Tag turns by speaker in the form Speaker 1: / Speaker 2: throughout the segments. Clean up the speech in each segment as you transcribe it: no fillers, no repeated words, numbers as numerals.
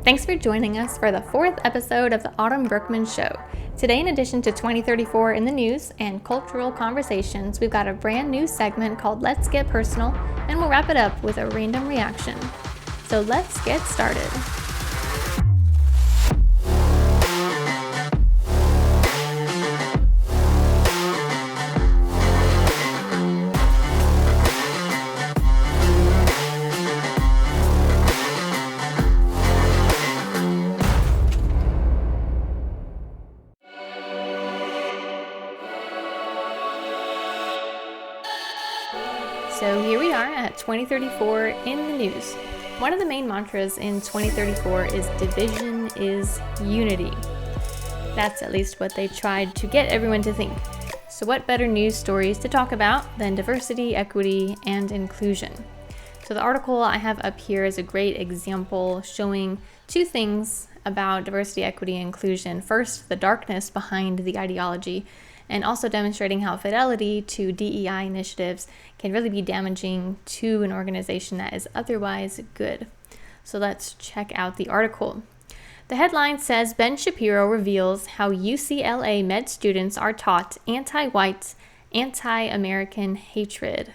Speaker 1: Thanks for joining us for the 4th episode of the Autumn Brookman Show. Today, in addition to 2034 in the news and cultural conversations, we've got a brand new segment called Let's Get Personal, and we'll wrap it up with a random reaction. So let's get started. So here we are at 2034 in the news. One of the main mantras in 2034 is division is unity. That's at least what they tried to get everyone to think. So what better news stories to talk about than diversity, equity, and inclusion? So the article I have up here is a great example showing two things about diversity, equity, and inclusion. First, the darkness behind the ideology, and also demonstrating how fidelity to DEI initiatives can really be damaging to an organization that is otherwise good. So let's check out the article. The headline says, Ben Shapiro reveals how UCLA med students are taught anti-white, anti-American hatred.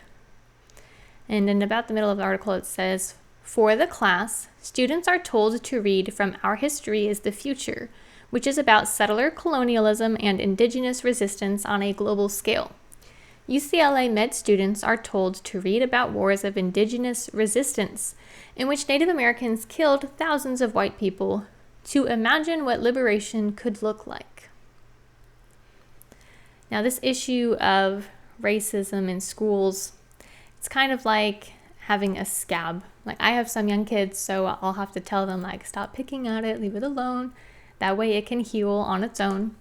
Speaker 1: And in about the middle of the article it says, for the class, students are told to read from Our History is the Future, which is about settler colonialism and indigenous resistance on a global scale. UCLA med students are told to read about wars of indigenous resistance, in which Native Americans killed thousands of white people, to imagine what liberation could look like. Now, this issue of racism in schools, it's kind of like having a scab. Like, I have some young kids, so I'll have to tell them, like, stop picking at it, leave it alone. That way it can heal on its own.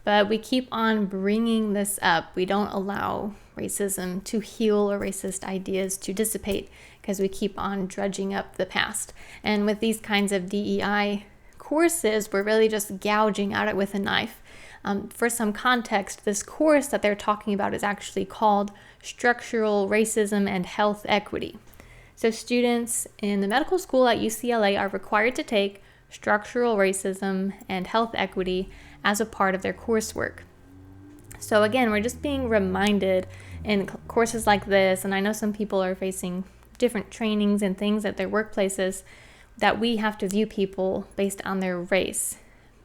Speaker 1: But we keep on bringing this up. We don't allow racism to heal or racist ideas to dissipate because we keep on dredging up the past. And with these kinds of DEI courses, we're really just gouging at it with a knife. For some context, this course that they're talking about is actually called Structural Racism and Health Equity. So students in the medical school at UCLA are required to take structural racism and health equity as a part of their coursework. So again, we're just being reminded in courses like this, and I know some people are facing different trainings and things at their workplaces, that we have to view people based on their race,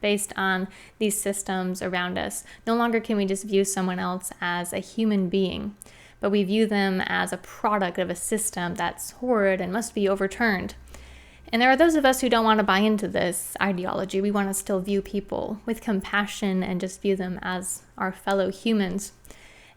Speaker 1: based on these systems around us. No longer can we just view someone else as a human being, but we view them as a product of a system that's horrid and must be overturned. And there are those of us who don't want to buy into this ideology. We want to still view people with compassion and just view them as our fellow humans.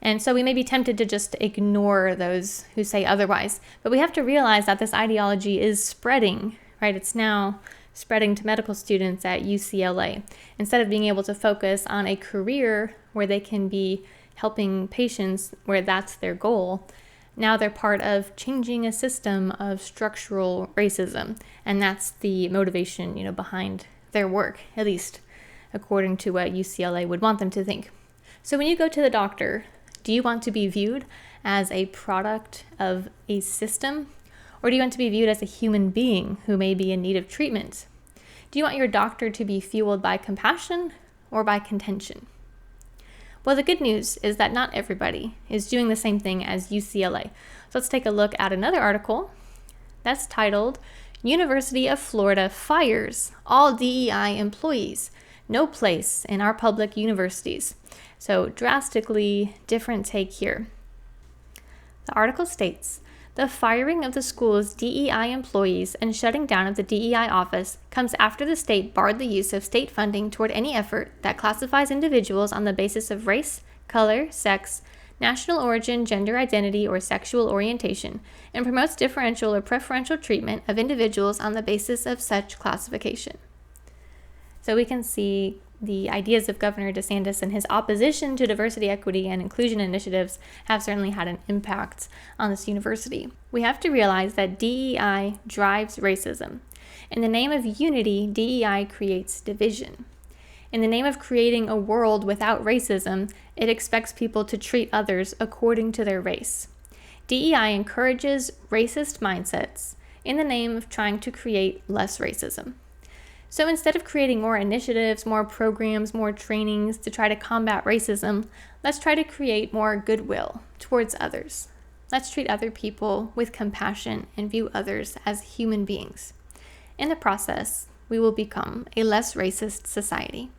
Speaker 1: And so we may be tempted to just ignore those who say otherwise. But we have to realize that this ideology is spreading, right? It's now spreading to medical students at UCLA. Instead of being able to focus on a career where they can be helping patients where that's their goal, now they're part of changing a system of structural racism, and that's the motivation, behind their work, at least according to what UCLA would want them to think. So when you go to the doctor, do you want to be viewed as a product of a system, or do you want to be viewed as a human being who may be in need of treatment? Do you want your doctor to be fueled by compassion or by contention? Well, the good news is that not everybody is doing the same thing as UCLA. So let's take a look at another article that's titled, University of Florida Fires All DEI Employees. No place in our public universities. So drastically different take here. The article states, the firing of the school's DEI employees and shutting down of the DEI office comes after the state barred the use of state funding toward any effort that classifies individuals on the basis of race, color, sex, national origin, gender identity, or sexual orientation, and promotes differential or preferential treatment of individuals on the basis of such classification. So we can see the ideas of Governor DeSantis and his opposition to diversity, equity, and inclusion initiatives have certainly had an impact on this university. We have to realize that DEI drives racism. In the name of unity, DEI creates division. In the name of creating a world without racism, it expects people to treat others according to their race. DEI encourages racist mindsets in the name of trying to create less racism. So instead of creating more initiatives, more programs, more trainings to try to combat racism, let's try to create more goodwill towards others. Let's treat other people with compassion and view others as human beings. In the process, we will become a less racist society.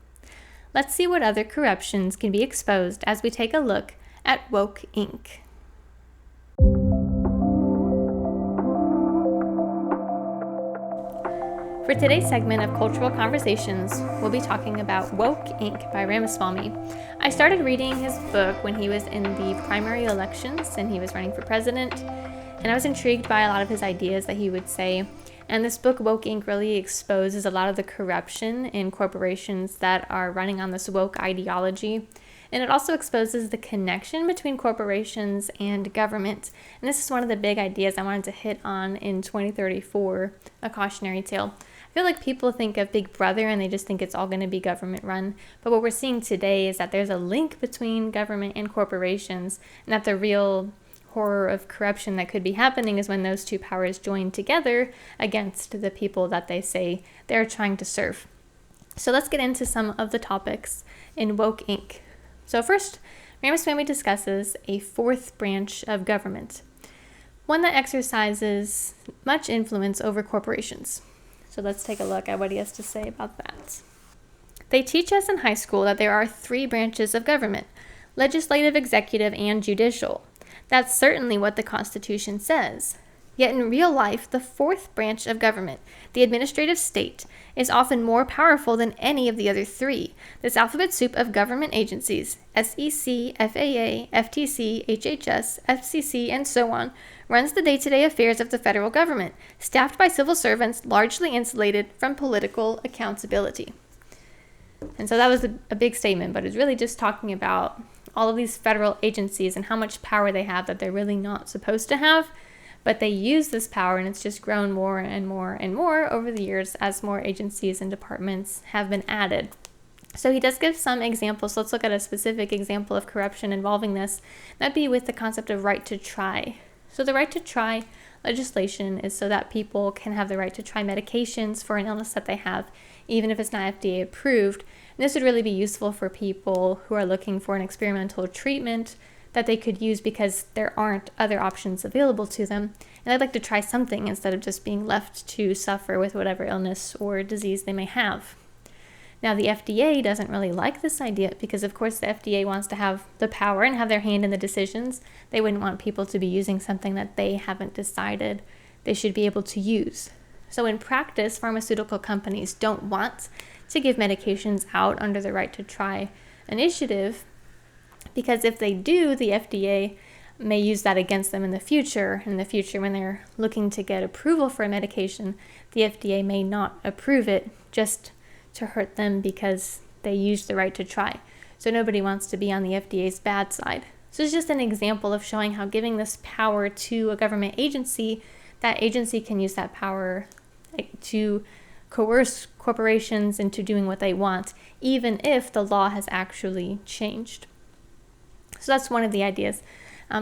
Speaker 1: Let's see what other corruptions can be exposed as we take a look at Woke Inc. For today's segment of Cultural Conversations, we'll be talking about Woke Inc. by Ramaswamy. I started reading his book when he was in the primary elections and he was running for president, and I was intrigued by a lot of his ideas that he would say. And this book, Woke Inc., really exposes a lot of the corruption in corporations that are running on this woke ideology. And it also exposes the connection between corporations and government. And this is one of the big ideas I wanted to hit on in 2034, A Cautionary Tale. I feel like people think of Big Brother and they just think it's all going to be government run. But what we're seeing today is that there's a link between government and corporations, and that the real horror of corruption that could be happening is when those two powers join together against the people that they say they're trying to serve. So let's get into some of the topics in Woke Inc. So first, Ramaswamy discusses a fourth branch of government, one that exercises much influence over corporations. So let's take a look at what he has to say about that. They teach us in high school that there are three branches of government: legislative, executive, and judicial. That's certainly what the Constitution says. Yet in real life, the fourth branch of government, the administrative state, is often more powerful than any of the other three. This alphabet soup of government agencies, SEC, FAA, FTC, HHS, FCC, and so on, runs the day-to-day affairs of the federal government, staffed by civil servants largely insulated from political accountability. And so that was a big statement, but it's really just talking about all of these federal agencies and how much power they have that they're really not supposed to have, but they use this power, and it's just grown more and more and more over the years as more agencies and departments have been added. So he does give some examples. So let's look at a specific example of corruption involving this. That'd be with the concept of right to try. So the right to try legislation is so that people can have the right to try medications for an illness that they have, even if it's not FDA approved. And this would really be useful for people who are looking for an experimental treatment that they could use because there aren't other options available to them. And they'd like to try something instead of just being left to suffer with whatever illness or disease they may have. Now, the FDA doesn't really like this idea because, of course, the FDA wants to have the power and have their hand in the decisions. They wouldn't want people to be using something that they haven't decided they should be able to use. So in practice, pharmaceutical companies don't want to give medications out under the right to try initiative, because if they do, the FDA may use that against them in the future. In the future, when they're looking to get approval for a medication, the FDA may not approve it just to hurt them because they used the right to try. So nobody wants to be on the FDA's bad side. So it's just an example of showing how giving this power to a government agency, that agency can use that power to coerce corporations into doing what they want, even if the law has actually changed. So that's one of the ideas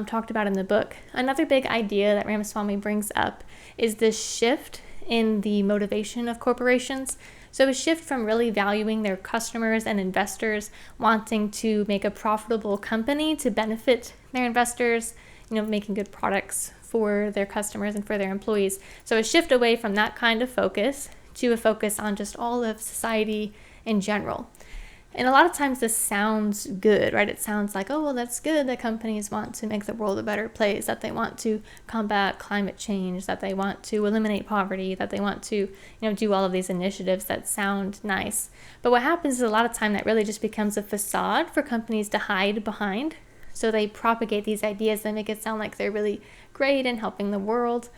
Speaker 1: talked about in the book. Another big idea that Ramaswamy brings up is this shift in the motivation of corporations. So a shift from really valuing their customers and investors, wanting to make a profitable company to benefit their investors, making good products for their customers and for their employees. So a shift away from that kind of focus to a focus on just all of society in general. And a lot of times this sounds good, right? It sounds like, oh, well, that's good that companies want to make the world a better place, that they want to combat climate change, that they want to eliminate poverty, that they want to, do all of these initiatives that sound nice. But what happens is a lot of time that really just becomes a facade for companies to hide behind. So they propagate these ideas that make it sound like they're really great and helping the world.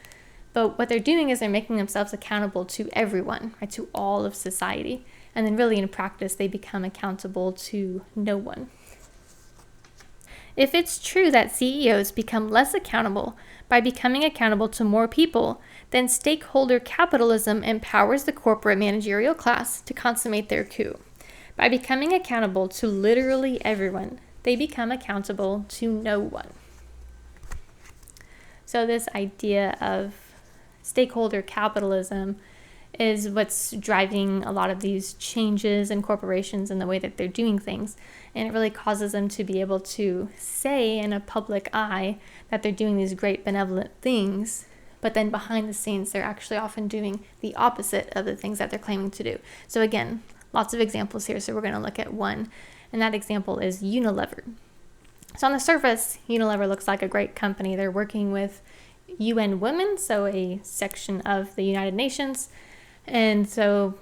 Speaker 1: But what they're doing is they're making themselves accountable to everyone, right? To all of society. And then really in practice, they become accountable to no one. If it's true that CEOs become less accountable by becoming accountable to more people, then stakeholder capitalism empowers the corporate managerial class to consummate their coup. By becoming accountable to literally everyone, they become accountable to no one. So this idea of stakeholder capitalism is what's driving a lot of these changes in corporations and the way that they're doing things. And it really causes them to be able to say in a public eye that they're doing these great benevolent things, but then behind the scenes, they're actually often doing the opposite of the things that they're claiming to do. So again, lots of examples here. So we're going to look at one, and that example is Unilever. So on the surface, Unilever looks like a great company. They're working with UN Women, so a section of the United Nations. And so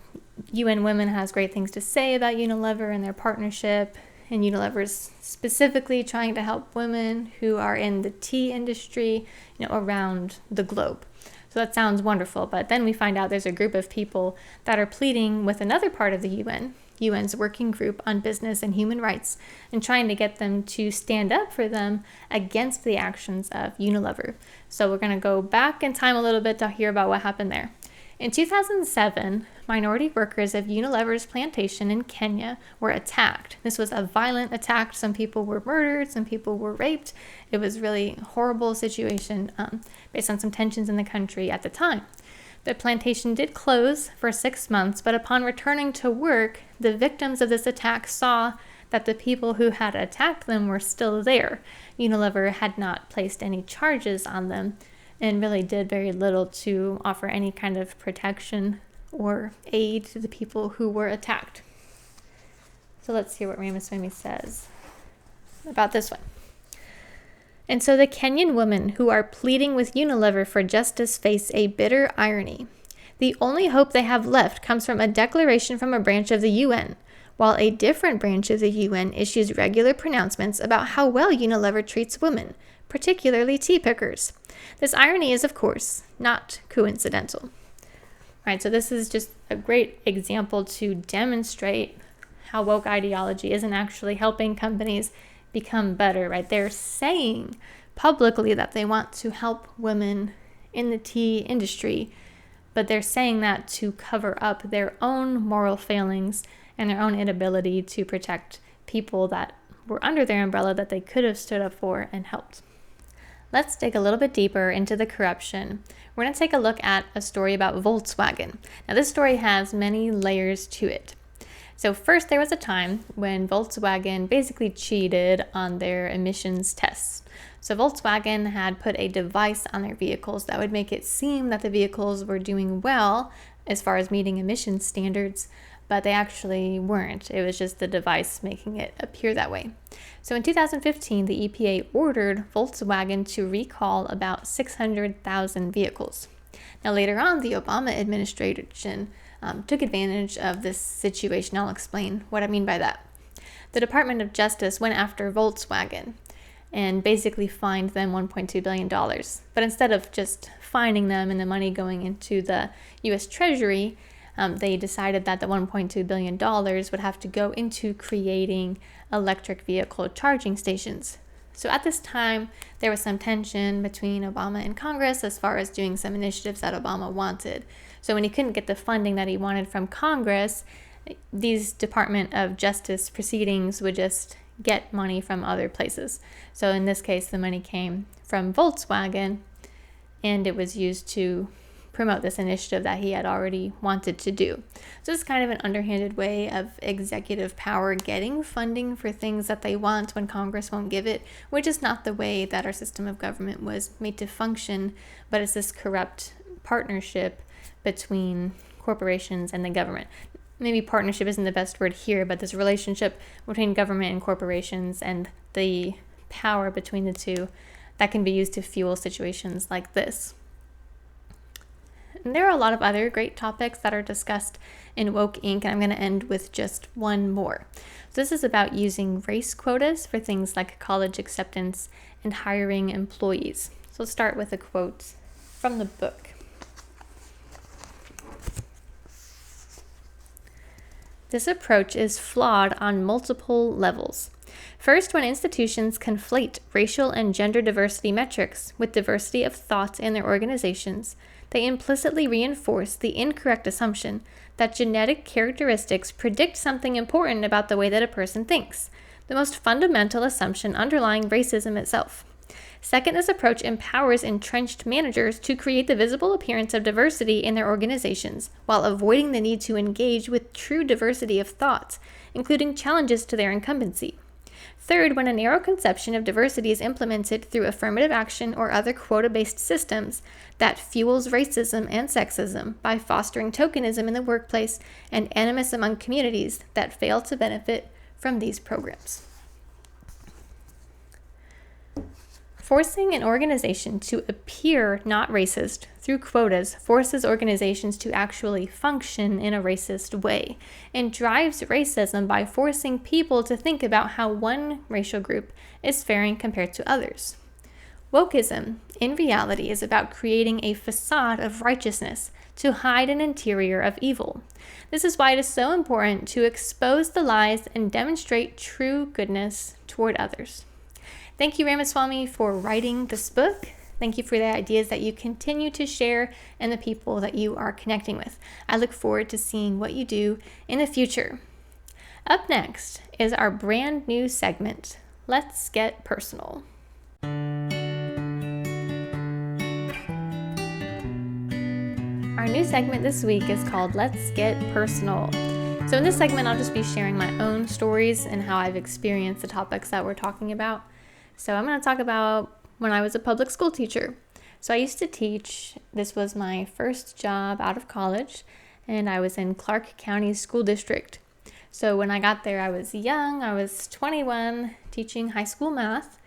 Speaker 1: UN Women has great things to say about Unilever and their partnership. And Unilever's specifically trying to help women who are in the tea industry, around the globe. So that sounds wonderful. But then we find out there's a group of people that are pleading with another part of the UN's working group on business and human rights, and trying to get them to stand up for them against the actions of Unilever. So we're going to go back in time a little bit to hear about what happened there. In 2007, minority workers of Unilever's plantation in Kenya were attacked. This was a violent attack. Some people were murdered, some people were raped. It was really a horrible situation based on some tensions in the country at the time. The plantation did close for 6 months, but upon returning to work, the victims of this attack saw that the people who had attacked them were still there. Unilever had not placed any charges on them and really did very little to offer any kind of protection or aid to the people who were attacked. So let's hear what Ramaswamy says about this one. And so the Kenyan women who are pleading with Unilever for justice face a bitter irony. The only hope they have left comes from a declaration from a branch of the UN, while a different branch of the UN issues regular pronouncements about how well Unilever treats women, particularly tea pickers. This irony is, of course, not coincidental. All right, so this is just a great example to demonstrate how woke ideology isn't actually helping companies become better, right? They're saying publicly that they want to help women in the tea industry, but they're saying that to cover up their own moral failings and their own inability to protect people that were under their umbrella that they could have stood up for and helped. Let's dig a little bit deeper into the corruption. We're going to take a look at a story about Volkswagen. Now, this story has many layers to it. So first, there was a time when Volkswagen basically cheated on their emissions tests. So Volkswagen had put a device on their vehicles that would make it seem that the vehicles were doing well as far as meeting emissions standards, but they actually weren't. It was just the device making it appear that way. So in 2015, the EPA ordered Volkswagen to recall about 600,000 vehicles. Now later on, the Obama administration took advantage of this situation. I'll explain what I mean by that. The Department of Justice went after Volkswagen and basically fined them $1.2 billion. But instead of just fining them and the money going into the U.S. Treasury, they decided that the $1.2 billion would have to go into creating electric vehicle charging stations. So at this time, there was some tension between Obama and Congress as far as doing some initiatives that Obama wanted. So when he couldn't get the funding that he wanted from Congress, these Department of Justice proceedings would just get money from other places. So in this case, the money came from Volkswagen, and it was used to promote this initiative that he had already wanted to do. So it's kind of an underhanded way of executive power getting funding for things that they want when Congress won't give it, which is not the way that our system of government was made to function, but it's this corrupt partnership between corporations and the government. Maybe partnership isn't the best word here, but this relationship between government and corporations and the power between the two that can be used to fuel situations like this. And there are a lot of other great topics that are discussed in Woke Inc., and I'm going to end with just one more. So this is about using race quotas for things like college acceptance and hiring employees. So let's start with a quote from the book. This approach is flawed on multiple levels. First, when institutions conflate racial and gender diversity metrics with diversity of thought in their organizations, they implicitly reinforce the incorrect assumption that genetic characteristics predict something important about the way that a person thinks, the most fundamental assumption underlying racism itself. Second, this approach empowers entrenched managers to create the visible appearance of diversity in their organizations while avoiding the need to engage with true diversity of thoughts, including challenges to their incumbency. Third, when a narrow conception of diversity is implemented through affirmative action or other quota-based systems, that fuels racism and sexism by fostering tokenism in the workplace and animus among communities that fail to benefit from these programs. Forcing an organization to appear not racist through quotas forces organizations to actually function in a racist way and drives racism by forcing people to think about how one racial group is faring compared to others. Wokeism, in reality, is about creating a facade of righteousness to hide an interior of evil. This is why it is so important to expose the lies and demonstrate true goodness toward others. Thank you, Ramaswamy, for writing this book. Thank you for the ideas that you continue to share and the people that you are connecting with. I look forward to seeing what you do in the future. Up next is our brand new segment, Let's Get Personal. Our new segment this week is called Let's Get Personal. So in this segment, I'll just be sharing my own stories and how I've experienced the topics that we're talking about. So I'm going to talk about when I was a public school teacher. So I used to teach. This was my first job out of college, and I was in Clark County School District. So when I got there, I was young. I was 21, teaching high school math,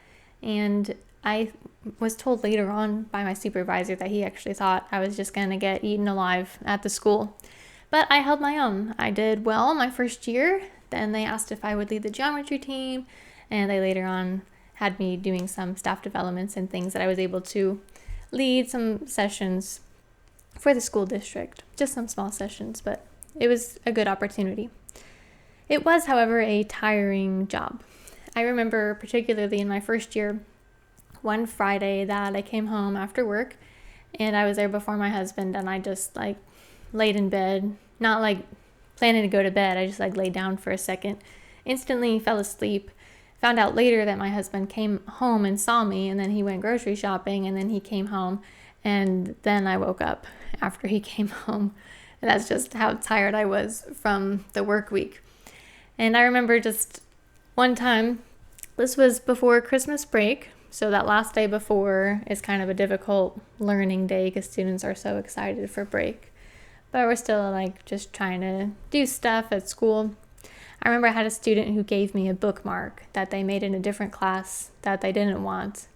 Speaker 1: and I was told later on by my supervisor that he actually thought I was just going to get eaten alive at the school. But I held my own. I did well my first year. Then they asked if I would lead the geometry team, and they later on had me doing some staff developments and things that I was able to lead some sessions for the school district. Just some small sessions, but it was a good opportunity. It was, however, a tiring job. I remember particularly in my first year, one Friday that I came home after work, and I was there before my husband, and I just laid in bed, not planning to go to bed. I just laid down for a second, instantly fell asleep. Found out later that my husband came home and saw me, and then he went grocery shopping, and then he came home, and then I woke up after he came home. And that's just how tired I was from the work week. And I remember just one time, this was before Christmas break, so that last day before is kind of a difficult learning day because students are so excited for break. But we're still just trying to do stuff at school. I remember I had a student who gave me a bookmark that they made in a different class that they didn't want.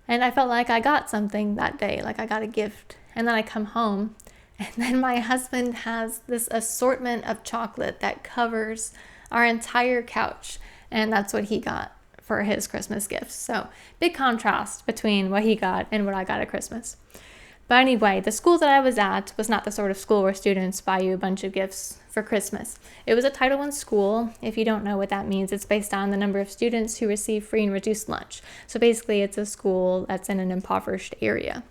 Speaker 1: And I felt like I got something that day, like I got a gift. And then I come home, and then my husband has this assortment of chocolate that covers our entire couch. And that's what he got for his Christmas gifts. So big contrast between what he got and what I got at Christmas. But anyway, the school that I was at was not the sort of school where students buy you a bunch of gifts for Christmas. It was a Title I school. If you don't know what that means, it's based on the number of students who receive free and reduced lunch. So basically, it's a school that's in an impoverished area.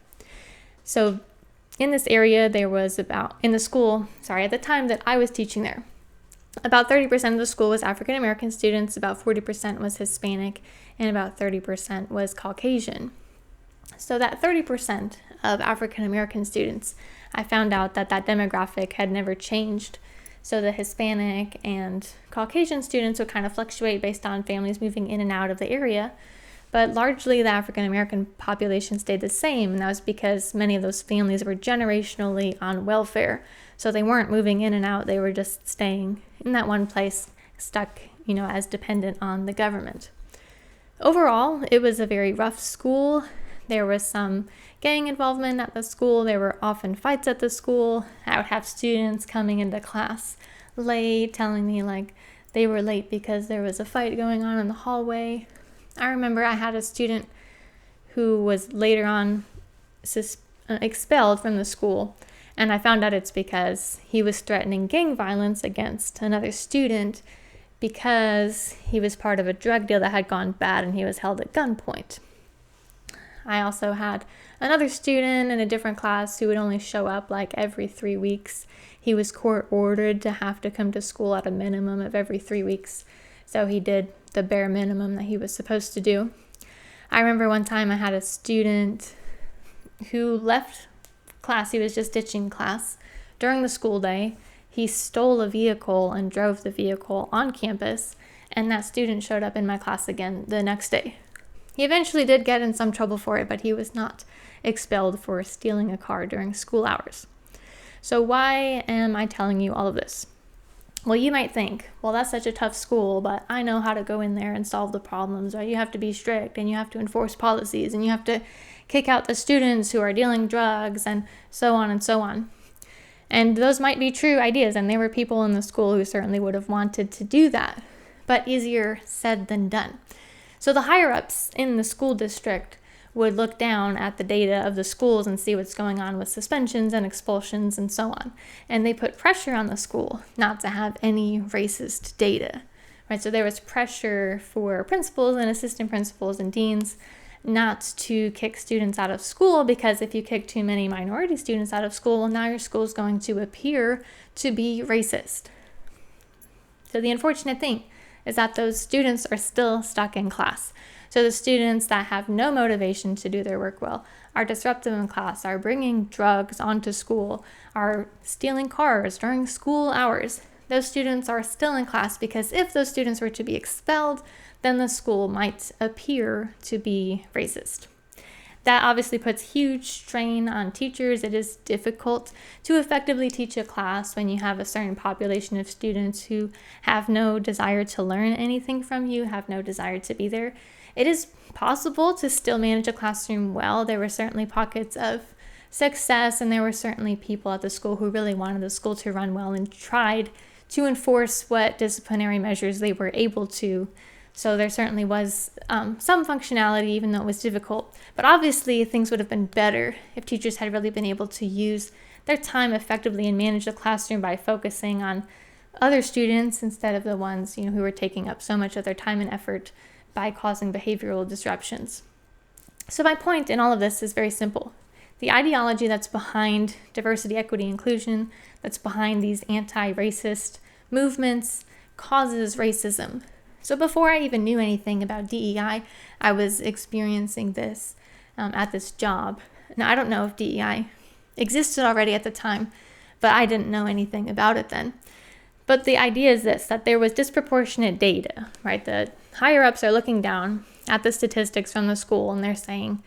Speaker 1: So in this area, at the time that I was teaching there, about 30% of the school was African American students, about 40% was Hispanic, and about 30% was Caucasian. So that 30% of African American students, I found out that demographic had never changed. So the Hispanic and Caucasian students would kind of fluctuate based on families moving in and out of the area. But largely the African American population stayed the same, and that was because many of those families were generationally on welfare. So they weren't moving in and out, they were just staying in that one place, stuck, as dependent on the government. Overall, it was a very rough school. There was some gang involvement at the school. There were often fights at the school. I would have students coming into class late, telling me they were late because there was a fight going on in the hallway. I remember I had a student who was later on expelled from the school, and I found out it's because he was threatening gang violence against another student because he was part of a drug deal that had gone bad and he was held at gunpoint. I also had another student in a different class who would only show up every 3 weeks. He was court ordered to have to come to school at a minimum of every 3 weeks. So he did the bare minimum that he was supposed to do. I remember one time I had a student who left class. He was just ditching class during the school day. He stole a vehicle and drove the vehicle on campus, and that student showed up in my class again the next day. He eventually did get in some trouble for it, but he was not expelled for stealing a car during school hours. So why am I telling you all of this? Well, you might think, well, that's such a tough school, but I know how to go in there and solve the problems, right? You have to be strict, and you have to enforce policies, and you have to kick out the students who are dealing drugs, and so on and so on. And those might be true ideas, and there were people in the school who certainly would have wanted to do that, but easier said than done. So the higher-ups in the school district would look down at the data of the schools and see what's going on with suspensions and expulsions and so on. And they put pressure on the school not to have any racist data, right? So there was pressure for principals and assistant principals and deans not to kick students out of school, because if you kick too many minority students out of school, well, now your school is going to appear to be racist. So the unfortunate thing is that those students are still stuck in class. So the students that have no motivation to do their work well, are disruptive in class, are bringing drugs onto school, are stealing cars during school hours, those students are still in class, because if those students were to be expelled, then the school might appear to be racist. That obviously puts huge strain on teachers. It is difficult to effectively teach a class when you have a certain population of students who have no desire to learn anything from you, have no desire to be there. It is possible to still manage a classroom well. There were certainly pockets of success, and there were certainly people at the school who really wanted the school to run well and tried to enforce what disciplinary measures they were able to. So there certainly was some functionality, even though it was difficult. But obviously, things would have been better if teachers had really been able to use their time effectively and manage the classroom by focusing on other students instead of the ones, who were taking up so much of their time and effort by causing behavioral disruptions. So my point in all of this is very simple. The ideology that's behind diversity, equity, inclusion, that's behind these anti-racist movements, causes racism. So before I even knew anything about DEI, I was experiencing this at this job. Now, I don't know if DEI existed already at the time, but I didn't know anything about it then. But the idea is this, that there was disproportionate data, right? The higher-ups are looking down at the statistics from the school, and they're saying,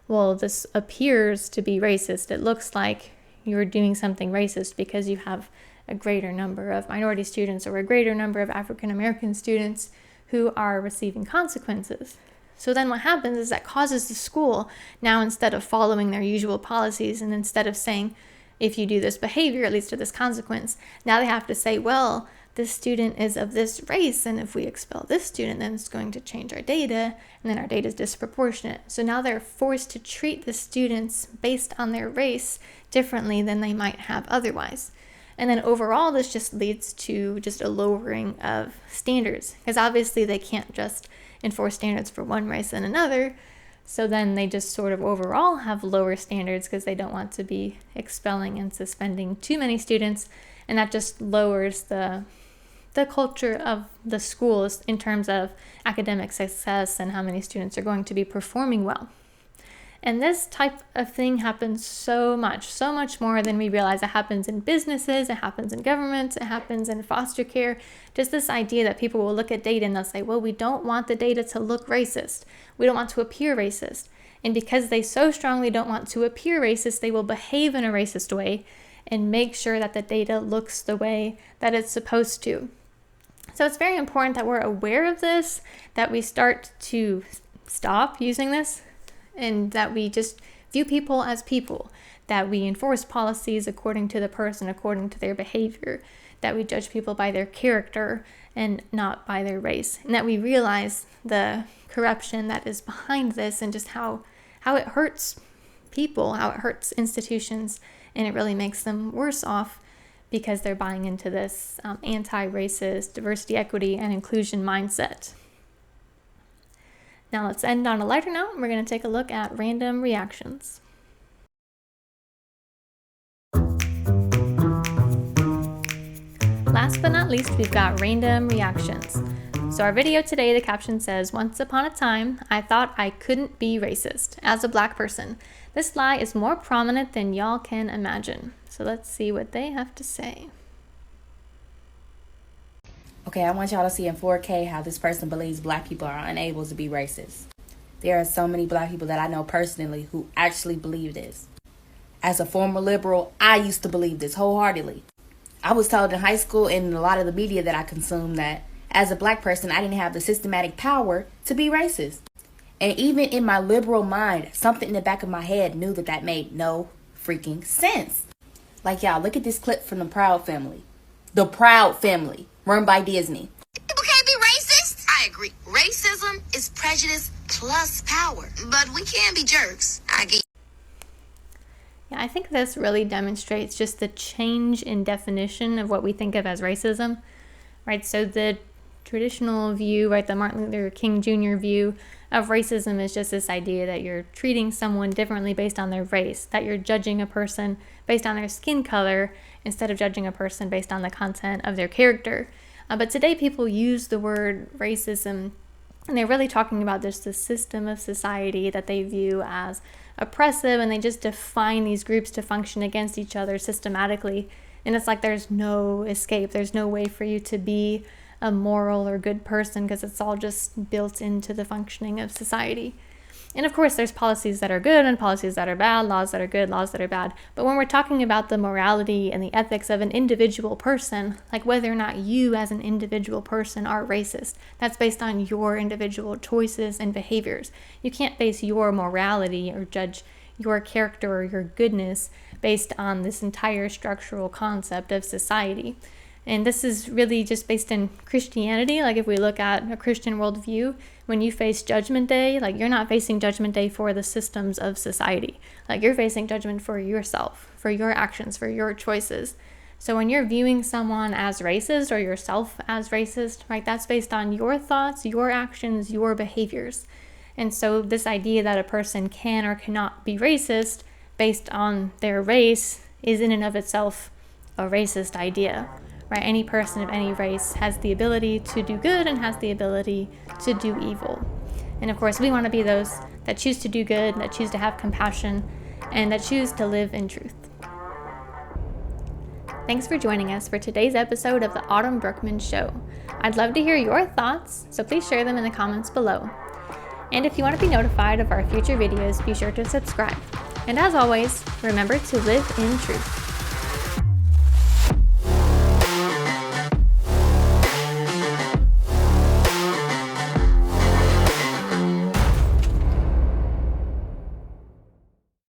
Speaker 1: well, this appears to be racist. It looks like you're doing something racist because you have a greater number of minority students or a greater number of African American students who are receiving consequences. So then what happens is that causes the school, now instead of following their usual policies and instead of saying, if you do this behavior, it leads to this consequence, now they have to say, well, this student is of this race, and if we expel this student, then it's going to change our data, and then our data is disproportionate. So now they're forced to treat the students based on their race differently than they might have otherwise. And then overall, this just leads to just a lowering of standards, because obviously they can't just enforce standards for one race and another. So then they just sort of overall have lower standards because they don't want to be expelling and suspending too many students. And that just lowers the culture of the schools in terms of academic success and how many students are going to be performing well. And this type of thing happens so much more than we realize. It happens in businesses, it happens in government, it happens in foster care. Just this idea that people will look at data and they'll say, well, we don't want the data to look racist. We don't want to appear racist. And because they so strongly don't want to appear racist, they will behave in a racist way and make sure that the data looks the way that it's supposed to. So it's very important that we're aware of this, that we start to stop using this, and that we just view people as people, that we enforce policies according to the person, according to their behavior, that we judge people by their character and not by their race, and that we realize the corruption that is behind this and just how it hurts people, how it hurts institutions, and it really makes them worse off because they're buying into this anti-racist, diversity, equity, and inclusion mindset. Now let's end on a lighter note. We're going to take a look at random reactions. Last but not least, we've got random reactions. So our video today, the caption says, "Once upon a time, I thought I couldn't be racist as a Black person. This lie is more prominent than y'all can imagine." So let's see what they have to say.
Speaker 2: Okay, I want y'all to see in 4K how this person believes Black people are unable to be racist. There are so many Black people that I know personally who actually believe this. As a former liberal, I used to believe this wholeheartedly. I was told in high school and in a lot of the media that I consumed that as a Black person, I didn't have the systematic power to be racist. And even in my liberal mind, something in the back of my head knew that that made no freaking sense. Like, y'all, look at this clip from the Proud Family. The Proud Family, run by Disney.
Speaker 3: People can't be racist. I agree. Racism is prejudice plus power. But we can be jerks. I get.
Speaker 1: Yeah, I think this really demonstrates just the change in definition of what we think of as racism, right? So the traditional view, right, the Martin Luther King Jr. view of racism is just this idea that you're treating someone differently based on their race, that you're judging a person based on their skin color instead of judging a person based on the content of their character. But today people use the word racism and they're really talking about just the system of society that they view as oppressive, and they just define these groups to function against each other systematically. And it's like there's no escape. There's no way for you to be a moral or good person because it's all just built into the functioning of society. And of course, there's policies that are good and policies that are bad, laws that are good, laws that are bad. But when we're talking about the morality and the ethics of an individual person, like whether or not you as an individual person are racist, that's based on your individual choices and behaviors. You can't base your morality or judge your character or your goodness based on this entire structural concept of society. And this is really just based in Christianity. Like if we look at a Christian worldview, when you face Judgment Day, like you're not facing Judgment Day for the systems of society. Like you're facing judgment for yourself, for your actions, for your choices. So when you're viewing someone as racist or yourself as racist, right, that's based on your thoughts, your actions, your behaviors. And so this idea that a person can or cannot be racist based on their race is in and of itself a racist idea. Right? Any person of any race has the ability to do good and has the ability to do evil. And of course, we want to be those that choose to do good, that choose to have compassion, and that choose to live in truth. Thanks for joining us for today's episode of the Autumn Brookman Show. I'd love to hear your thoughts, so please share them in the comments below. And if you want to be notified of our future videos, be sure to subscribe. And as always, remember to live in truth.